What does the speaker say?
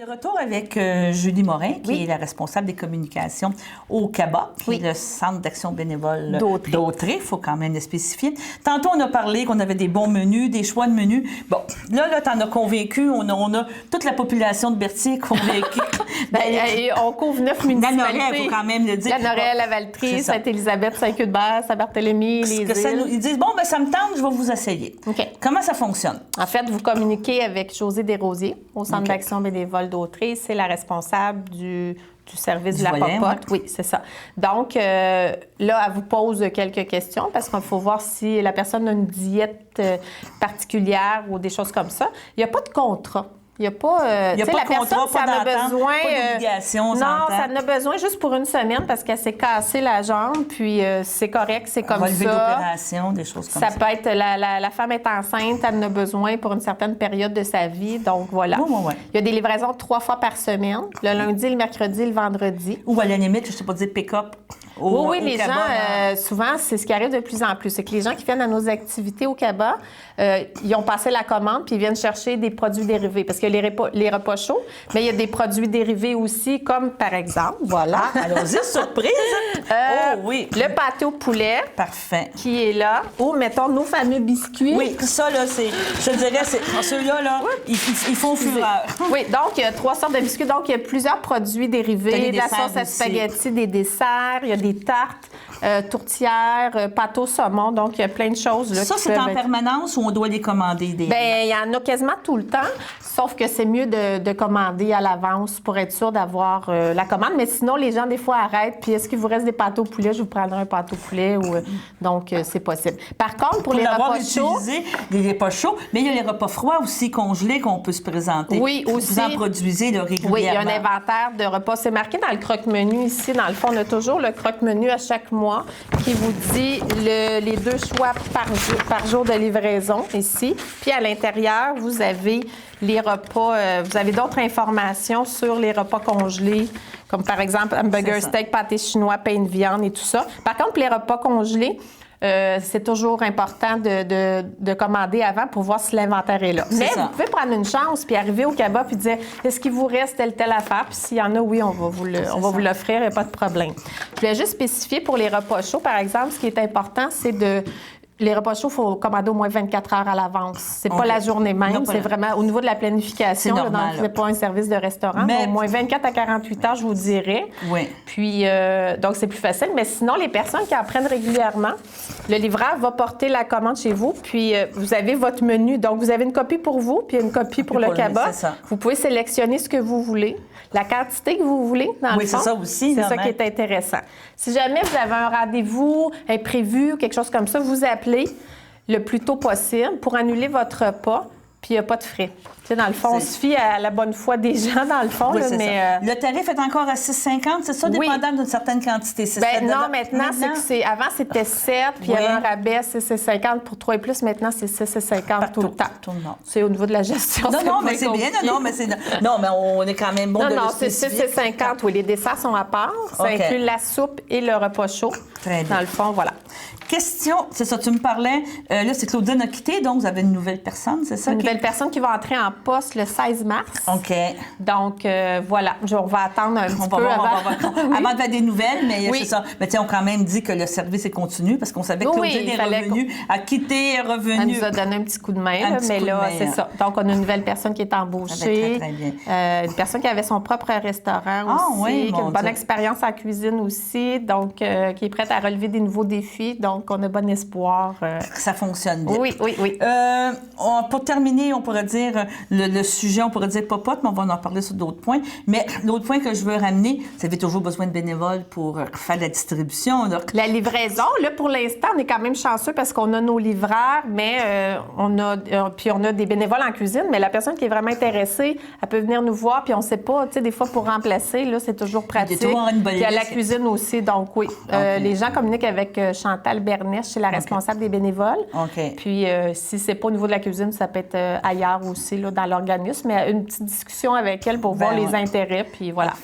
De retour avec Julie Morin, qui est la responsable des communications au CABA, qui est le Centre d'action bénévole d'Autrey. Il faut quand même le spécifier. Tantôt, on a parlé qu'on avait des bons menus, des choix de menus. Bon, là t'en as convaincu. On a toute la population de Berthier convaincue. On couvre 9 municipalités. La Noraie, il faut quand même le dire. La Noraie, la Valtrie, Sainte-Élisabeth, Saint-Cuthbert, Saint-Barthélemy, les îles. Ils disent, bon, ben ça me tente, je vais vous essayer. OK. Comment ça fonctionne? En fait, vous communiquez avec Josée Desrosiers au Centre d'action bénévole d'Autrey. C'est la responsable du service de la popote. Oui, c'est ça. Donc, là, elle vous pose quelques questions parce qu'il faut voir si la personne a une diète particulière ou des choses comme ça. Il n'y a pas de contrat. Il n'y a pas, de contrat, pas d'entente, pas d'obligation. Non, ça en a besoin juste pour une semaine parce qu'elle s'est cassée la jambe, puis c'est correct, c'est comme relevé ça. d'opération, des choses comme ça. Ça peut être, la femme est enceinte, elle en a besoin pour une certaine période de sa vie, donc voilà. Oui. Il y a des livraisons 3 fois par semaine, le lundi, le mercredi, le vendredi. Ou à la limite, je ne sais pas dire pick-up. Oui, les gens, souvent, c'est ce qui arrive de plus en plus. C'est que les gens qui viennent à nos activités au CABA, ils ont passé la commande puis ils viennent chercher des produits dérivés. Parce qu'il y a les repas chauds, mais il y a des produits dérivés aussi, comme par exemple, voilà. Allons-y, surprise! Oui. Le pâté au poulet. Parfait. Qui est là. Ou, mettons, nos fameux biscuits. Oui, ça, là, je dirais, ceux-là, ils font fureur. Oui, donc, il y a 3 sortes de biscuits. Donc, il y a plusieurs produits dérivés. De la sauce à spaghetti, des desserts, il y a des tartes, tourtières, pâte au saumon. Donc, il y a plein de choses. Là, ça, c'est en permanence ou on doit les commander? Bien, il y en a quasiment tout le temps, sauf que c'est mieux de commander à l'avance pour être sûr d'avoir la commande. Mais sinon, les gens, des fois, arrêtent. Puis, est-ce qu'il vous reste des pâtes au poulet? Je vous prendrai un pâte au poulet. Donc, c'est possible. Par contre, pour les repas chauds... les repas chauds, mais il y a les repas froids aussi congelés qu'on peut se présenter. Oui, aussi. Vous en produisez régulièrement. Oui, il y a un inventaire de repas. C'est marqué dans le croque-menu ici. Dans le fond, on a toujours le croque-menu à chaque mois qui vous dit les 2 choix par jour de livraison ici. Puis, à l'intérieur, vous avez les repas, vous avez d'autres informations sur les repas congelés, comme par exemple hamburger steak, pâté chinois, pain de viande et tout ça. Par contre, les repas congelés, c'est toujours important de commander avant pour voir si l'inventaire est là. Mais vous pouvez prendre une chance puis arriver au CABA puis dire est-ce qu'il vous reste telle affaire? Puis s'il y en a, oui, on va vous l'offrir, il n'y a pas de problème. Je voulais juste spécifier pour les repas chauds, par exemple, ce qui est important, c'est les repas chauds, il faut commander au moins 24 heures à l'avance. C'est pas la journée même, c'est vraiment au niveau de la planification. C'est pas un service de restaurant, mais au moins 24 à 48 heures, je vous dirais. Oui. Puis, donc, c'est plus facile. Mais sinon, les personnes qui en prennent régulièrement, le livreur va porter la commande chez vous, puis vous avez votre menu. Donc, vous avez une copie pour vous, puis une copie pour le CABA. Vous pouvez sélectionner ce que vous voulez, la quantité que vous voulez, dans le fond. Oui, c'est ça aussi. C'est ça qui est intéressant. Si jamais vous avez un rendez-vous imprévu ou quelque chose comme ça, vous appelez le plus tôt possible pour annuler votre repas, puis il n'y a pas de frais. Tu sais, dans le fond, on se fie à la bonne foi des gens, dans le fond. Oui, là, c'est mais, ça. Le tarif est encore à 6,50, c'est ça, dépendant d'une certaine quantité? Non, maintenant, avant, c'était 7, puis il y avait un rabais 6,50 pour 3 et plus. Maintenant, c'est 6,50 tout le temps. C'est au niveau de la gestion. Non, mais c'est bien. Non, mais on est quand même bon de le spécifier. C'est 6,50. Oui, les desserts sont à part. Ça inclut la soupe et le repas chaud. Très bien. Dans le fond, voilà. Question, c'est ça, tu me parlais, là, c'est Claudine a quitté, donc vous avez une nouvelle personne, c'est ça? Une nouvelle personne qui va entrer en poste le 16 mars. OK. Donc, voilà, on va attendre un petit peu avant de faire des nouvelles, mais c'est ça. Mais tiens, on a quand même dit que le service est continu, parce qu'on savait que Claudine est revenue, a quitté, est revenue. Elle nous a donné un petit coup de main, mais là, c'est ça. Donc, on a une nouvelle personne qui est embauchée. Très bien. Une personne qui avait son propre restaurant aussi, qui a une bonne expérience en cuisine aussi, donc qui est prête à relever des nouveaux défis. Donc, on a bon espoir. Que ça fonctionne bien. Oui. Pour terminer, on pourrait dire le sujet, on pourrait dire popote, mais on va en parler sur d'autres points. Mais l'autre point que je veux ramener, vous avez toujours besoin de bénévoles pour faire la distribution. Donc... La livraison, là, pour l'instant, on est quand même chanceux parce qu'on a nos livreurs, mais on a des bénévoles en cuisine, mais la personne qui est vraiment intéressée, elle peut venir nous voir, puis on ne sait pas, tu sais, des fois, pour remplacer, là, c'est toujours pratique. Puis il y a la cuisine aussi, donc oui. Les gens communiquent avec Chantal Bernèche, c'est la responsable des bénévoles. Puis si c'est pas au niveau de la cuisine, ça peut être ailleurs aussi, là, dans l'organisme, mais une petite discussion avec elle pour voir les intérêts, puis voilà.